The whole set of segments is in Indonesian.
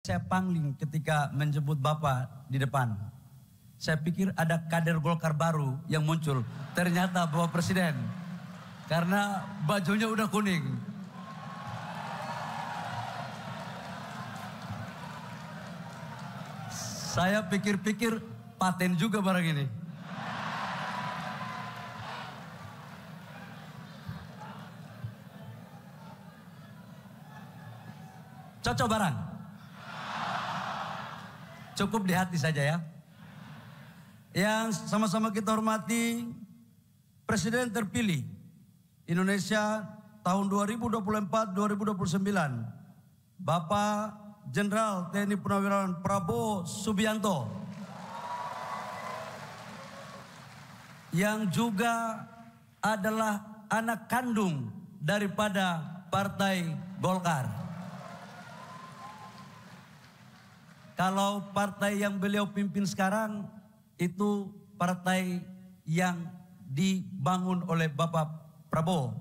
Saya pangling ketika menjemput Bapak di depan. Saya pikir ada kader Golkar baru yang muncul. Ternyata Bapak Presiden. Karena bajunya udah kuning. Saya pikir-pikir paten juga barang ini. Cocok barang. Cukup di hati saja ya. Yang sama-sama kita hormati Presiden terpilih Indonesia tahun 2024-2029 Bapak Jenderal TNI Purnawirawan Prabowo Subianto, yang juga adalah anak kandung daripada Partai Golkar. Kalau partai yang beliau pimpin sekarang itu partai yang dibangun oleh Bapak Prabowo,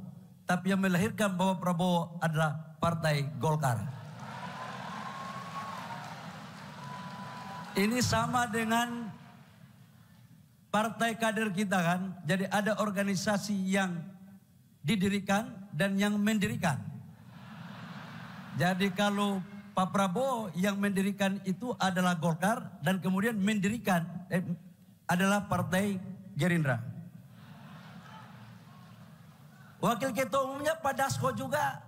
tapi yang melahirkan Bapak Prabowo adalah Partai Golkar. Ini sama dengan partai kader kita kan. Jadi ada organisasi yang didirikan dan yang mendirikan. Jadi kalau Pak Prabowo yang mendirikan itu adalah Golkar dan kemudian mendirikan adalah Partai Gerindra. Wakil Ketua Umumnya Pak Dasko juga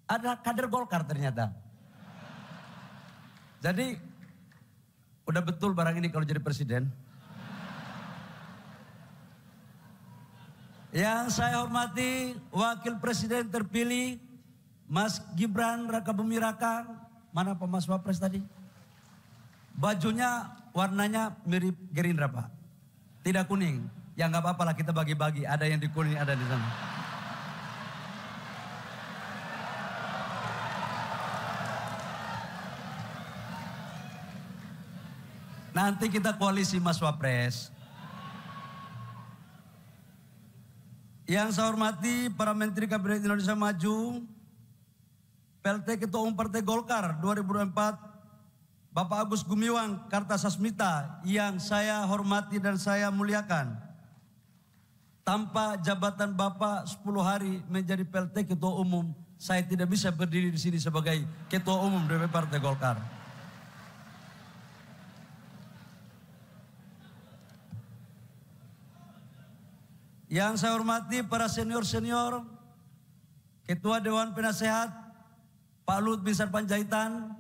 ada kader Golkar ternyata. Jadi udah betul barang ini kalau jadi presiden. Yang saya hormati Wakil Presiden terpilih Mas Gibran Rakabuming Raka. Mana Pak Mas Wapres tadi? Bajunya warnanya mirip Gerindra Pak. Tidak kuning. Ya nggak apa-apa lah, kita bagi-bagi. Ada yang di kuning, ada di sana. Nanti kita koalisi Mas Wapres. Yang saya hormati para Menteri Kabinet Indonesia Maju, PLT Ketua Umum Partai Golkar 2024, Bapak Agus Gumiwang Kartasasmita, yang saya hormati dan saya muliakan. Tanpa jabatan Bapak 10 hari menjadi PLT Ketua Umum, saya tidak bisa berdiri di sini sebagai Ketua Umum DPP Partai Golkar. Yang saya hormati para senior-senior, Ketua Dewan Penasehat Pak Lut Binsar Panjaitan.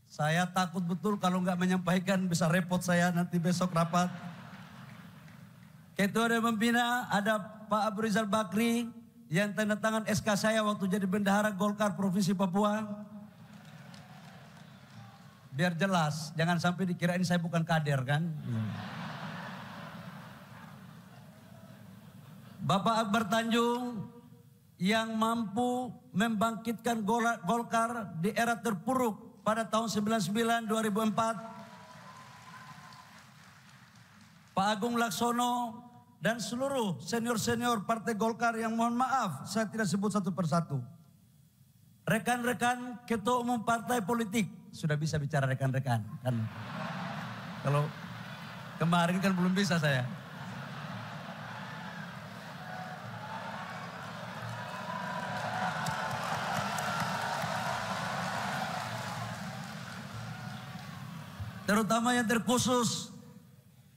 Saya takut betul kalau nggak menyampaikan bisa repot saya nanti besok rapat. Ketua Dewan Pembina ada Pak Abu Rizal Bakri yang tanda tangan SK saya waktu jadi bendahara Golkar Provinsi Papua. Biar jelas, jangan sampai dikirain saya bukan kader kan. Bapak Akbar Tanjung yang mampu membangkitkan Golkar di era terpuruk pada tahun 99 2004. Pak Agung Laksono dan seluruh senior-senior Partai Golkar yang mohon maaf saya tidak sebut satu persatu. Rekan-rekan Ketua Umum Partai Politik, sudah bisa bicara rekan-rekan kan. Kalau kemarin kan belum bisa saya. Terutama yang terkhusus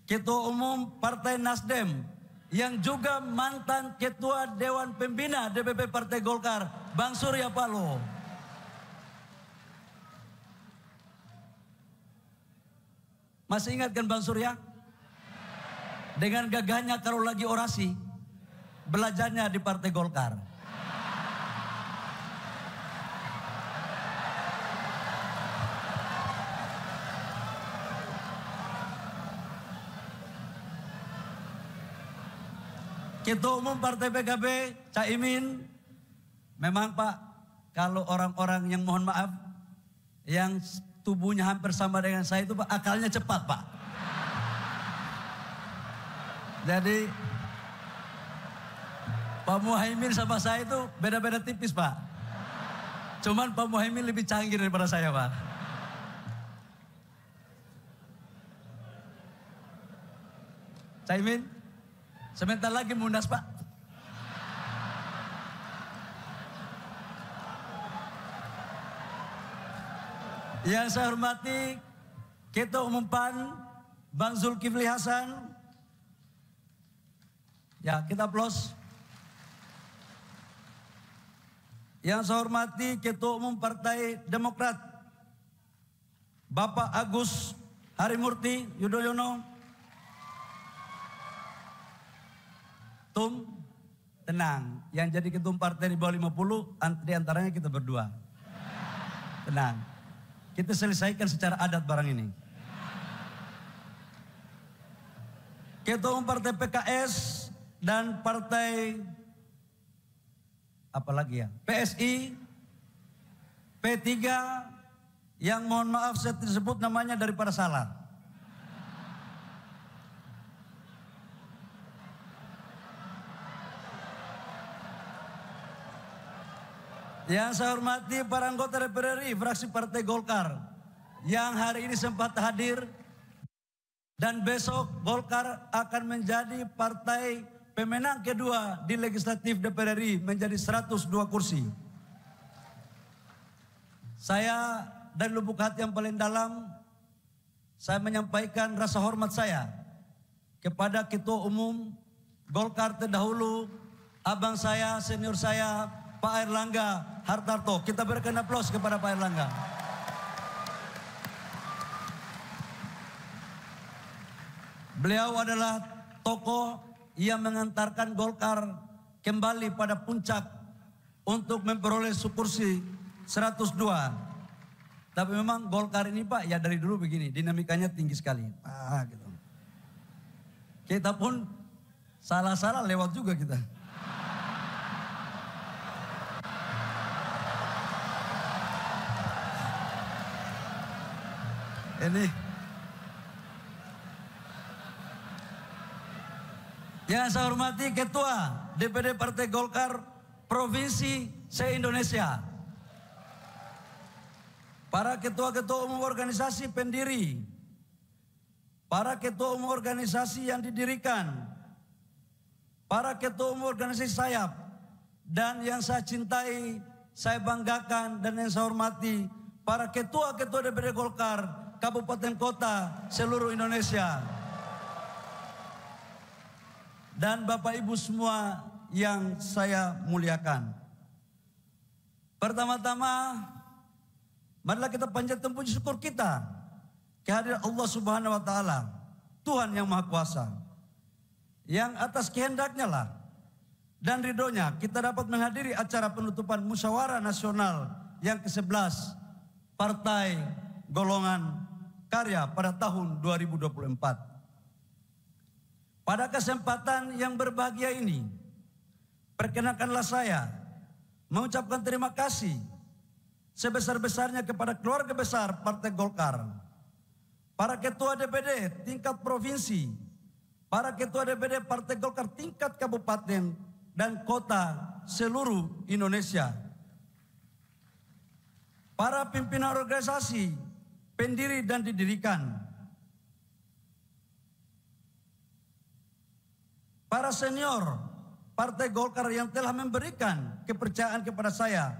Ketua Umum Partai Nasdem yang juga mantan Ketua Dewan Pembina DPP Partai Golkar, Bang Surya Paloh. Masih ingat kan Bang Surya? Dengan gagahnya kalau lagi orasi, belajarnya di Partai Golkar. Ketua Umum Partai PKB, Caimin, memang Pak, kalau orang-orang yang mohon maaf, yang tubuhnya hampir sama dengan saya itu Pak, akalnya cepat Pak. Jadi Pak Muhaimin sama saya itu beda-beda tipis Pak. Cuman Pak Muhaimin lebih canggih daripada saya Pak. Caimin, sebentar lagi munas Pak. Yang saya hormati Ketua Umum PAN, Bang Zulkifli Hasan. Ya, kita aplaus. Yang saya hormati Ketua Umum Partai Demokrat, Bapak Agus Harimurti Yudhoyono. Tum, tenang. Yang jadi ketua umum partai di bawah 50, di antaranya kita berdua. Tenang. Kita selesaikan secara adat barang ini. Ketua umum partai PKS dan partai apalagi ya? PSI, P3 yang mohon maaf saya tersebut namanya daripada salah. Yang saya hormati para anggota DPR RI fraksi Partai Golkar yang hari ini sempat hadir dan besok Golkar akan menjadi partai pemenang kedua di legislatif DPR RI menjadi 102 kursi. Saya dari lubuk hati yang paling dalam saya menyampaikan rasa hormat saya kepada Ketua Umum Golkar terdahulu, abang saya, senior saya, Pak Airlangga Hartarto. Kita berikan aplaus kepada Pak Airlangga. Beliau adalah tokoh yang mengantarkan Golkar kembali pada puncak untuk memperoleh kursi 102. Tapi memang Golkar ini Pak, ya dari dulu begini, dinamikanya tinggi sekali. Gitu. Kita pun salah-salah lewat juga kita. Ini yang saya hormati Ketua DPD Partai Golkar Provinsi se-Indonesia, para ketua-ketua umum organisasi pendiri, para ketua umum organisasi yang didirikan, para ketua umum organisasi sayap, dan yang saya cintai, saya banggakan dan yang saya hormati para ketua-ketua DPD Golkar kabupaten kota seluruh Indonesia, dan Bapak Ibu semua yang saya muliakan. Pertama-tama, marilah kita panjatkan puji syukur kita kehadiran Allah Subhanahu wa taala, Tuhan yang Maha Kuasa, yang atas kehendaknya lah dan ridhonya kita dapat menghadiri acara penutupan musyawarah nasional yang ke-11 Partai Golongan Karya pada tahun 2024. Pada kesempatan yang berbahagia ini, perkenankanlah saya mengucapkan terima kasih sebesar-besarnya kepada keluarga besar Partai Golkar, para ketua DPD tingkat provinsi, para ketua DPD Partai Golkar tingkat kabupaten dan kota seluruh Indonesia, para pimpinan organisasi pendiri dan didirikan, para senior Partai Golkar yang telah memberikan kepercayaan kepada saya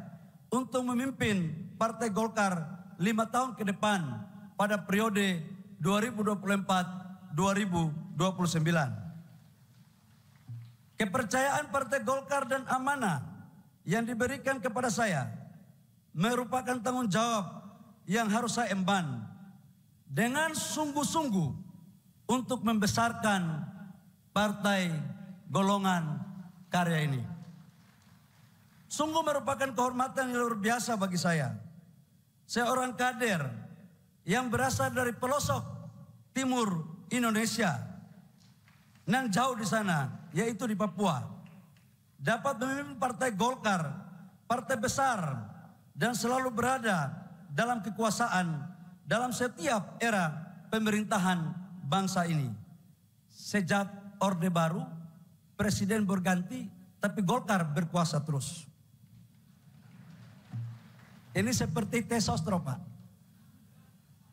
untuk memimpin Partai Golkar 5 tahun ke depan pada periode 2024-2029. Kepercayaan Partai Golkar dan amanah yang diberikan kepada saya merupakan tanggung jawab yang harus saya emban dengan sungguh-sungguh untuk membesarkan Partai Golongan Karya ini. Sungguh merupakan kehormatan yang luar biasa bagi saya. Saya orang kader yang berasal dari pelosok timur Indonesia, nan jauh di sana, yaitu di Papua, dapat memimpin Partai Golkar, partai besar, dan selalu berada dalam kekuasaan dalam setiap era pemerintahan bangsa ini. Sejak Orde Baru, presiden berganti, tapi Golkar berkuasa terus. Ini seperti tes sosro, Pak.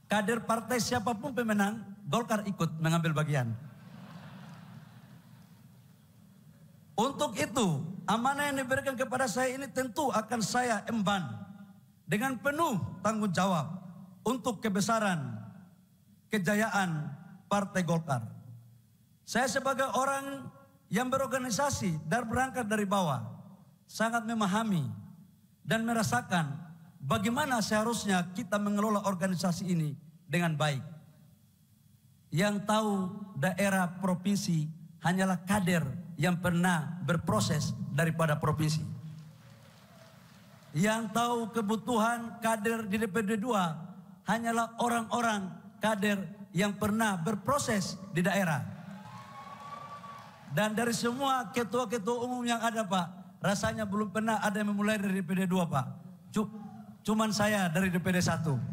Kader partai siapapun pemenang, Golkar ikut mengambil bagian. Untuk itu, amanah yang diberikan kepada saya ini tentu akan saya emban dengan penuh tanggung jawab untuk kebesaran, kejayaan Partai Golkar. Saya sebagai orang yang berorganisasi dan berangkat dari bawah, sangat memahami dan merasakan bagaimana seharusnya kita mengelola organisasi ini dengan baik. Yang tahu daerah provinsi hanyalah kader yang pernah berproses daripada provinsi. Yang tahu kebutuhan kader di DPD 2 hanyalah orang-orang kader yang pernah berproses di daerah. Dan dari semua ketua-ketua umum yang ada, Pak, rasanya belum pernah ada yang memulai dari DPD 2, Pak. Cuman saya dari DPD 1.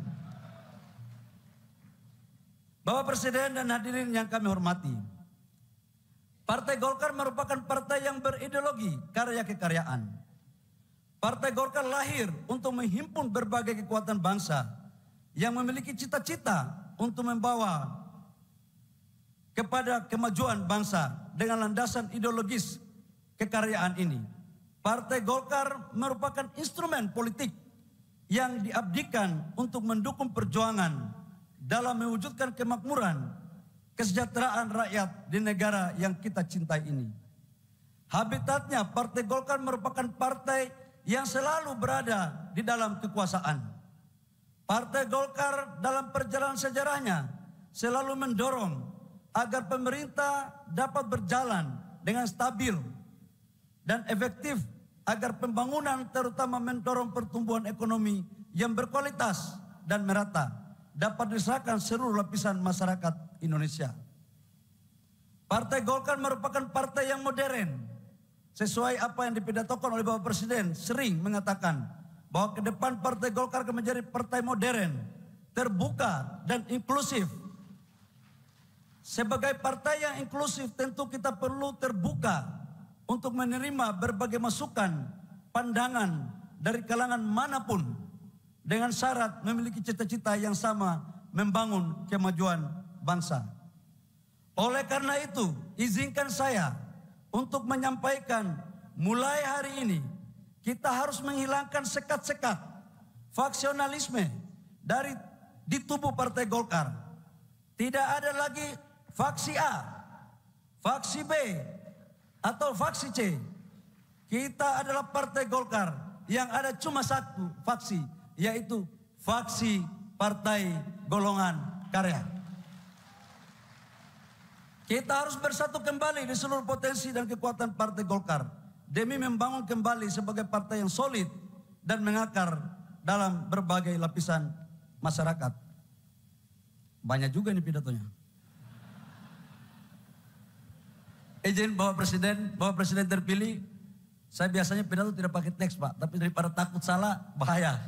Bapak Presiden dan hadirin yang kami hormati, Partai Golkar merupakan partai yang berideologi karya kekaryaan. Partai Golkar lahir untuk menghimpun berbagai kekuatan bangsa yang memiliki cita-cita untuk membawa kepada kemajuan bangsa dengan landasan ideologis kekaryaan ini. Partai Golkar merupakan instrumen politik yang diabdikan untuk mendukung perjuangan dalam mewujudkan kemakmuran, kesejahteraan rakyat di negara yang kita cintai ini. Habitatnya Partai Golkar merupakan partai yang selalu berada di dalam kekuasaan. Partai Golkar dalam perjalanan sejarahnya selalu mendorong agar pemerintah dapat berjalan dengan stabil dan efektif, agar pembangunan terutama mendorong pertumbuhan ekonomi yang berkualitas dan merata dapat dirasakan seluruh lapisan masyarakat Indonesia. Partai Golkar merupakan partai yang modern. Sesuai apa yang dipidatokan oleh Bapak Presiden, sering mengatakan bahwa ke depan Partai Golkar akan menjadi partai modern, terbuka dan inklusif. Sebagai partai yang inklusif tentu kita perlu terbuka untuk menerima berbagai masukan, pandangan dari kalangan manapun dengan syarat memiliki cita-cita yang sama membangun kemajuan bangsa. Oleh karena itu, izinkan saya untuk menyampaikan mulai hari ini kita harus menghilangkan sekat-sekat faksionalisme di tubuh Partai Golkar. Tidak ada lagi faksi A, faksi B, atau faksi C. Kita adalah Partai Golkar yang ada cuma satu faksi, yaitu faksi Partai Golongan Karya. Kita harus bersatu kembali di seluruh potensi dan kekuatan Partai Golkar demi membangun kembali sebagai partai yang solid dan mengakar dalam berbagai lapisan masyarakat. Banyak juga ini pidatonya. Izin Bapak Presiden terpilih, saya biasanya pidato tidak pakai teks, Pak, tapi daripada takut salah, bahaya.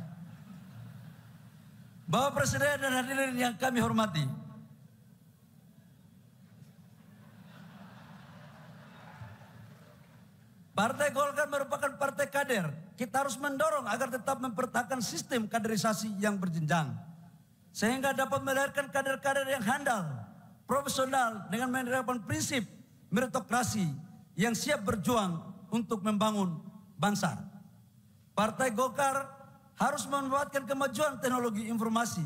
Bapak Presiden dan hadirin yang kami hormati, Partai Golkar merupakan partai kader. Kita harus mendorong agar tetap mempertahankan sistem kaderisasi yang berjenjang, sehingga dapat melahirkan kader-kader yang handal, profesional dengan menerapkan prinsip meritokrasi yang siap berjuang untuk membangun bangsa. Partai Golkar harus memanfaatkan kemajuan teknologi informasi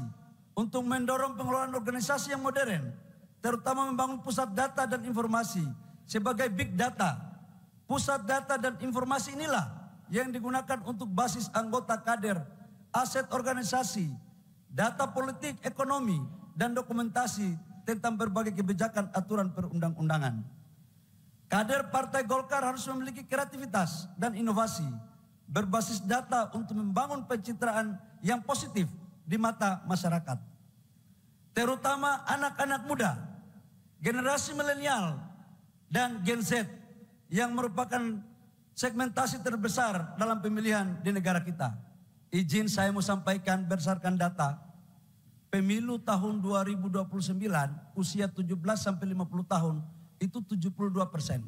untuk mendorong pengelolaan organisasi yang modern, terutama membangun pusat data dan informasi sebagai big data. Pusat data dan informasi inilah yang digunakan untuk basis anggota kader, aset organisasi, data politik, ekonomi, dan dokumentasi tentang berbagai kebijakan aturan perundang-undangan. Kader Partai Golkar harus memiliki kreativitas dan inovasi berbasis data untuk membangun pencitraan yang positif di mata masyarakat, terutama anak-anak muda, generasi milenial dan Gen Z yang merupakan segmentasi terbesar dalam pemilihan di negara kita. Izin saya mau sampaikan berdasarkan data pemilu tahun 2029 usia 17 sampai 50 tahun itu 72%.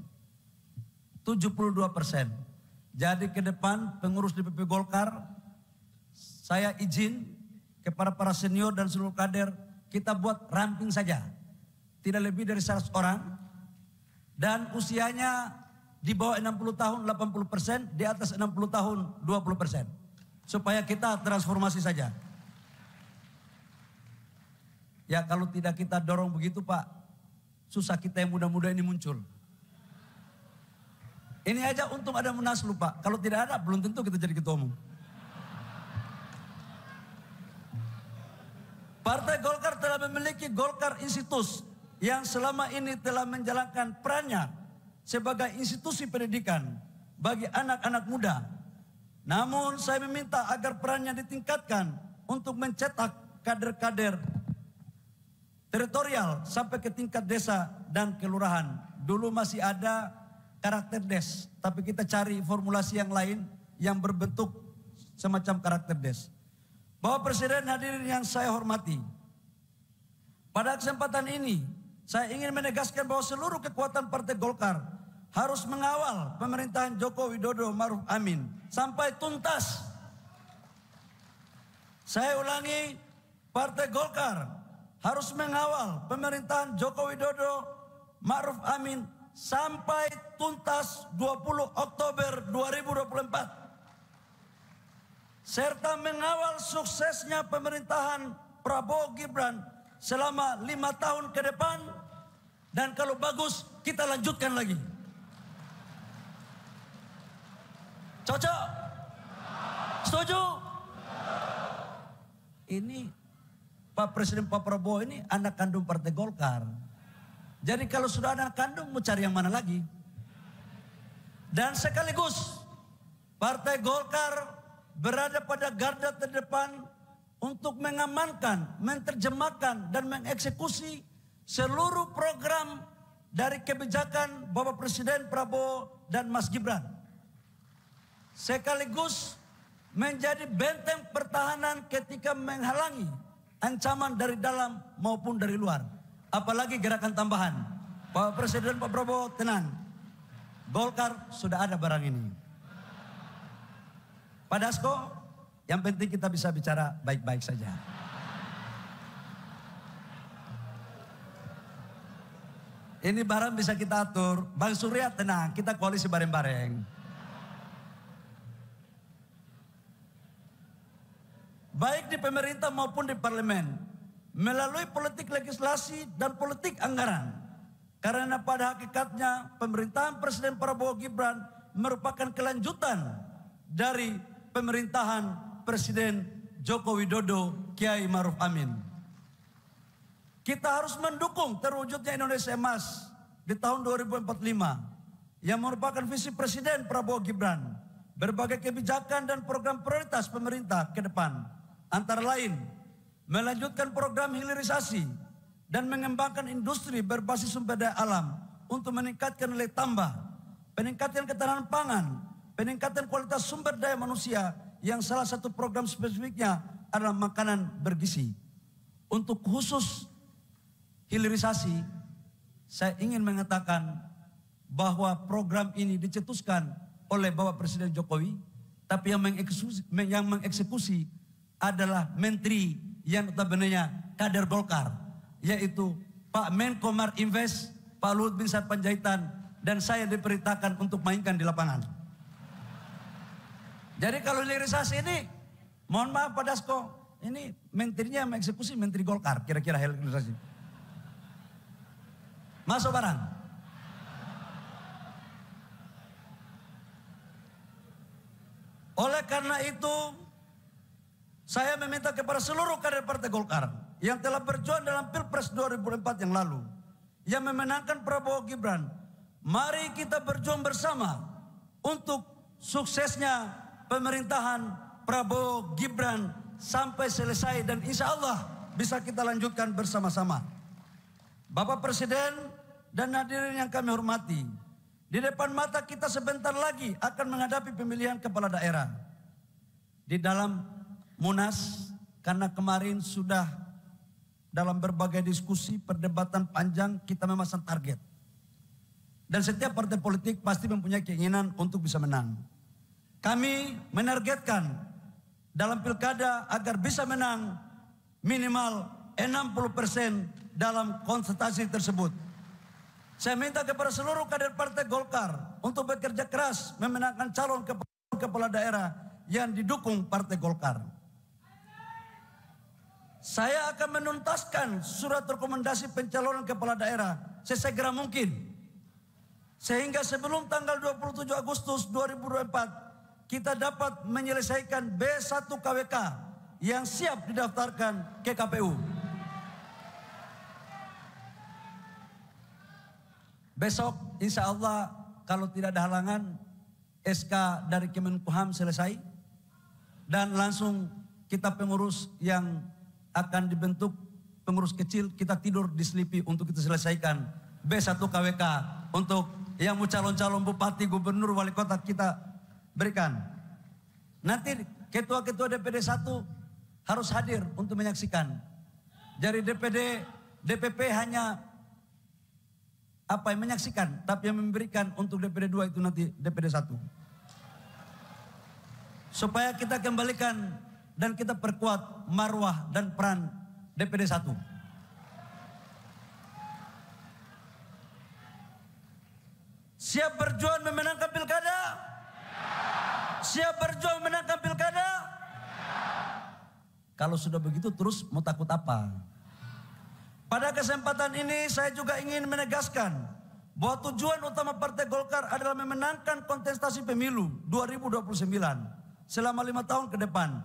72%. Jadi ke depan pengurus DPP Golkar, saya izin kepada para senior dan seluruh kader, kita buat ramping saja. Tidak lebih dari 100 orang. Dan usianya di bawah 60 tahun 80%, di atas 60 tahun 20%. Supaya kita transformasi saja. Ya kalau tidak kita dorong begitu Pak, susah kita yang muda-muda ini muncul. Ini aja untung ada Munaslup Pak, kalau tidak ada belum tentu kita jadi ketua umum. Partai Golkar telah memiliki Golkar Institute yang selama ini telah menjalankan perannya sebagai institusi pendidikan bagi anak-anak muda. Namun saya meminta agar perannya ditingkatkan untuk mencetak kader-kader teritorial sampai ke tingkat desa dan kelurahan. Dulu masih ada karakter des, tapi kita cari formulasi yang lain yang berbentuk semacam karakter des. Bapak Presiden, hadirin yang saya hormati, pada kesempatan ini saya ingin menegaskan bahwa seluruh kekuatan Partai Golkar harus mengawal pemerintahan Joko Widodo Ma'ruf Amin sampai tuntas. Saya ulangi, Partai Golkar harus mengawal pemerintahan Joko Widodo Ma'ruf Amin sampai tuntas 20 Oktober 2024. Serta mengawal suksesnya pemerintahan Prabowo Gibran selama 5 tahun ke depan. Dan kalau bagus kita lanjutkan lagi. Cocok? Setuju? Ini Pak Presiden Pak Prabowo ini anak kandung Partai Golkar. Jadi kalau sudah anak kandung mau cari yang mana lagi? Dan sekaligus Partai Golkar berada pada garda terdepan untuk mengamankan, menerjemahkan dan mengeksekusi seluruh program dari kebijakan Bapak Presiden Prabowo dan Mas Gibran. Sekaligus menjadi benteng pertahanan ketika menghalangi ancaman dari dalam maupun dari luar. Apalagi gerakan tambahan. Bapak Presiden Pak Prabowo tenang. Golkar sudah ada barang ini. Pak Dasko, yang penting kita bisa bicara baik-baik saja. Ini barang bisa kita atur. Bang Surya tenang, kita koalisi bareng-bareng. Baik di pemerintah maupun di parlemen. Melalui politik legislasi dan politik anggaran. Karena pada hakikatnya pemerintahan Presiden Prabowo Gibran merupakan kelanjutan dari pemerintahan Presiden Joko Widodo Kiai Ma'ruf Amin. Kita harus mendukung terwujudnya Indonesia Emas di tahun 2045 yang merupakan visi Presiden Prabowo Gibran. Berbagai kebijakan dan program prioritas pemerintah ke depan antara lain melanjutkan program hilirisasi dan mengembangkan industri berbasis sumber daya alam untuk meningkatkan nilai tambah, peningkatan ketahanan pangan, peningkatan kualitas sumber daya manusia yang salah satu program spesifiknya adalah makanan bergizi. Untuk khusus hilirisasi, saya ingin mengatakan bahwa program ini dicetuskan oleh Bapak Presiden Jokowi, tapi yang mengeksekusi adalah menteri yang notabene-nya kader Golkar, yaitu Pak Menko Marinvest, Pak Luhut Binsar Panjaitan, dan saya diperintahkan untuk mainkan di lapangan. Jadi kalau hilirisasi ini, mohon maaf Pak Dasko, ini menterinya yang mengeksekusi menteri Golkar, kira-kira hilirisasi. Masuk barang. Oleh karena itu, saya meminta kepada seluruh kader Partai Golkar yang telah berjuang dalam Pilpres 2004 yang lalu, yang memenangkan Prabowo Gibran, mari kita berjuang bersama untuk suksesnya pemerintahan Prabowo Gibran sampai selesai dan insya Allah bisa kita lanjutkan bersama-sama. Bapak Presiden dan hadirin yang kami hormati, di depan mata kita sebentar lagi akan menghadapi pemilihan kepala daerah. Di dalam Munas, karena kemarin sudah dalam berbagai diskusi, perdebatan panjang, kita memasang target. Dan setiap partai politik pasti mempunyai keinginan untuk bisa menang. Kami menargetkan dalam pilkada agar bisa menang minimal 60% dalam konsultasi tersebut. Saya minta kepada seluruh kader Partai Golkar untuk bekerja keras memenangkan calon kepala daerah yang didukung Partai Golkar. Saya akan menuntaskan surat rekomendasi pencalonan kepala daerah sesegera mungkin. Sehingga sebelum tanggal 27 Agustus 2024 kita dapat menyelesaikan B1 KWK yang siap didaftarkan ke KPU. Besok insya Allah kalau tidak ada halangan SK dari Kemenkumham selesai. Dan langsung kita pengurus yang akan dibentuk, pengurus kecil kita tidur di Selipi untuk kita selesaikan B1 KWK untuk yang mau calon-calon bupati, gubernur, wali kota kita berikan. Nanti ketua-ketua DPD 1 harus hadir untuk menyaksikan. Dari DPP hanya menyaksikan, tapi yang memberikan untuk DPD 2 itu nanti DPD 1. Supaya kita kembalikan dan kita perkuat marwah dan peran DPD 1. Siap berjuang memenangkan pilkada? Siap berjuang memenangkan pilkada? Kalau sudah begitu terus mau takut apa? Pada kesempatan ini saya juga ingin menegaskan bahwa tujuan utama Partai Golkar adalah memenangkan kontestasi pemilu 2029 selama 5 tahun ke depan.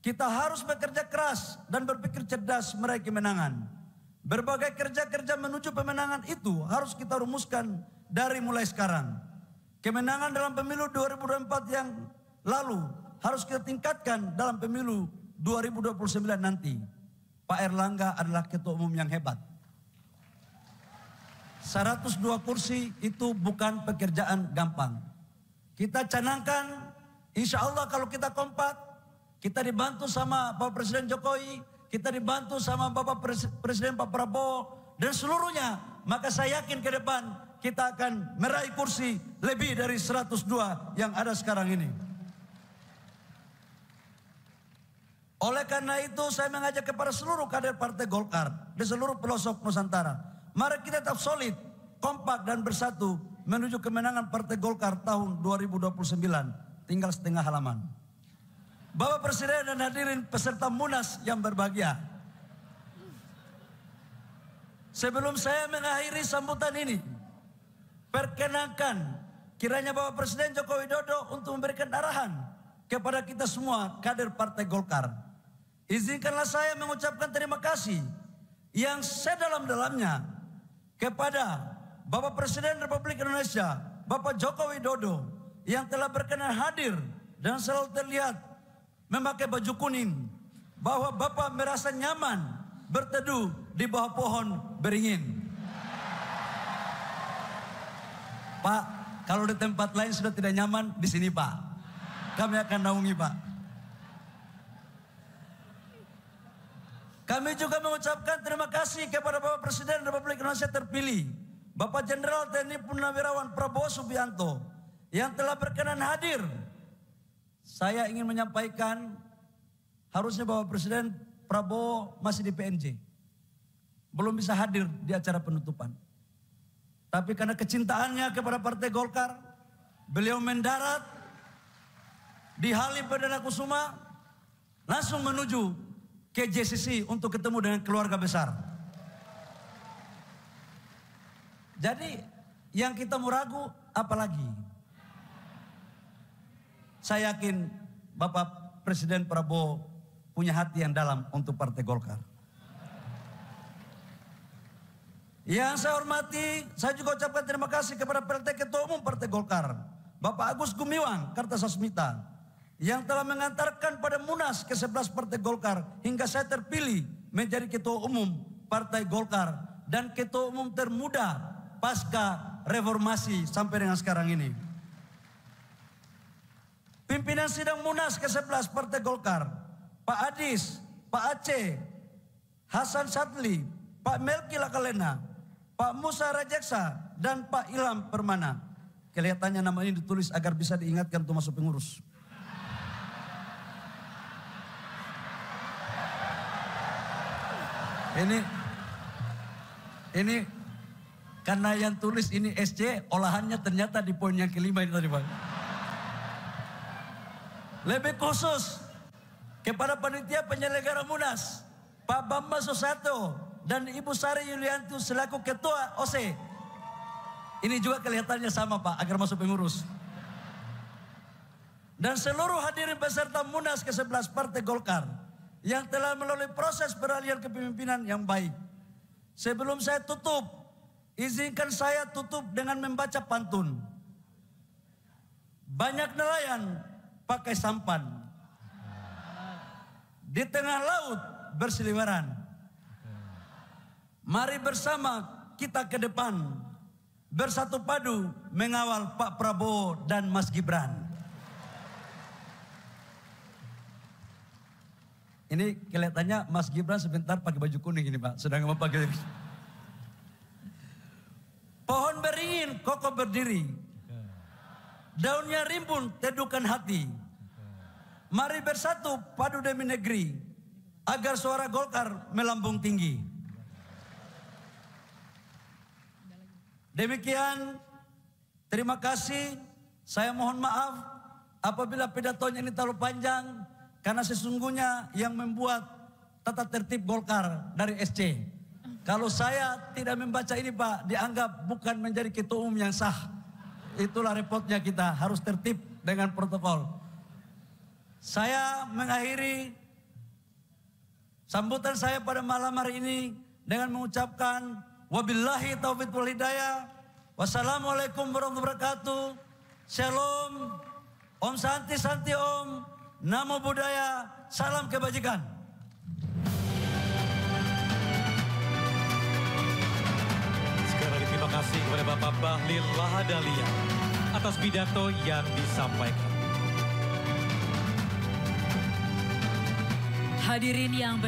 Kita harus bekerja keras dan berpikir cerdas meraih kemenangan. Berbagai kerja-kerja menuju pemenangan itu harus kita rumuskan dari mulai sekarang. Kemenangan dalam pemilu 2024 yang lalu harus kita tingkatkan dalam pemilu 2029 nanti. Pak Erlangga adalah ketua umum yang hebat. 102 kursi itu bukan pekerjaan gampang. Kita canangkan, insya Allah kalau kita kompak, kita dibantu sama Bapak Presiden Jokowi, kita dibantu sama Bapak Presiden Pak Prabowo, dan seluruhnya, maka saya yakin ke depan kita akan meraih kursi lebih dari 102 yang ada sekarang ini. Oleh karena itu saya mengajak kepada seluruh kader Partai Golkar di seluruh pelosok Nusantara. Mari kita tetap solid, kompak dan bersatu menuju kemenangan Partai Golkar tahun 2029. Tinggal setengah halaman. Bapak Presiden dan hadirin peserta Munas yang berbahagia. Sebelum saya mengakhiri sambutan ini, perkenankan kiranya Bapak Presiden Joko Widodo untuk memberikan arahan kepada kita semua kader Partai Golkar. Izinkanlah saya mengucapkan terima kasih yang sedalam-dalamnya kepada Bapak Presiden Republik Indonesia, Bapak Joko Widodo yang telah berkenan hadir dan selalu terlihat memakai baju kuning, bahwa Bapak merasa nyaman berteduh di bawah pohon beringin. Pak, kalau di tempat lain sudah tidak nyaman, di sini Pak. Kami akan naungi Pak. Kami juga mengucapkan terima kasih kepada Bapak Presiden Republik Indonesia terpilih, Bapak Jenderal TNI Purnawirawan Prabowo Subianto, yang telah berkenan hadir. Saya ingin menyampaikan, harusnya Bapak Presiden Prabowo masih di PNJ. Belum bisa hadir di acara penutupan. Tapi karena kecintaannya kepada Partai Golkar, beliau mendarat di Halim Perdana Kusuma, langsung menuju ke JCC untuk ketemu dengan keluarga besar. Jadi yang kita mau ragu apalagi? Saya yakin Bapak Presiden Prabowo punya hati yang dalam untuk Partai Golkar. Yang saya hormati, saya juga ucapkan terima kasih kepada PLT Ketua Umum Partai Golkar, Bapak Agus Gumiwang Kartasasmita, yang telah mengantarkan pada Munas ke-11 Partai Golkar hingga saya terpilih menjadi Ketua Umum Partai Golkar dan Ketua Umum termuda pasca reformasi sampai dengan sekarang ini. Pimpinan sidang Munas ke-11 Partai Golkar, Pak Adis, Pak Aceh, Hasan Sadli, Pak Melki Lakalena, Pak Musa Rajeksa, dan Pak Ilham Permana. Kelihatannya nama ini ditulis agar bisa diingatkan untuk masuk pengurus. Karena yang tulis ini SC, olahannya ternyata di poin yang kelima ini tadi Pak. Lebih khusus kepada panitia penyelenggara Munas, Pak Bambang Susatyo dan Ibu Sari Yulianti selaku Ketua OC. Ini juga kelihatannya sama Pak, agar masuk pengurus. Dan seluruh hadirin peserta Munas ke-11 Partai Golkar yang telah melalui proses peralihan kepemimpinan yang baik. Sebelum saya tutup, izinkan saya tutup dengan membaca pantun. Banyak nelayan pakai sampan, di tengah laut berseliweran. Mari bersama kita ke depan, bersatu padu mengawal Pak Prabowo dan Mas Gibran. Ini kelihatannya Mas Gibran sebentar pakai baju kuning ini Pak, sedang pakai. Pohon beringin kokoh berdiri, daunnya rimbun teduhkan hati. Mari bersatu padu demi negeri, agar suara Golkar melambung tinggi. Demikian, terima kasih. Saya mohon maaf apabila pidatonya ini terlalu panjang, karena sesungguhnya yang membuat tata tertib Golkar dari SC. Kalau saya tidak membaca ini Pak, dianggap bukan menjadi ketua umum yang sah. Itulah repotnya kita, harus tertib dengan protokol. Saya mengakhiri sambutan saya pada malam hari ini dengan mengucapkan wabillahi taufiq wal hidayah. Wassalamualaikum warahmatullahi wabarakatuh. Shalom. Om Santi Santi Om. Namo Buddhaya. Salam kebajikan. Sekali lagi terima kasih kepada Bapak Bahlil Lahadalia atas pidato yang disampaikan. Hadirin yang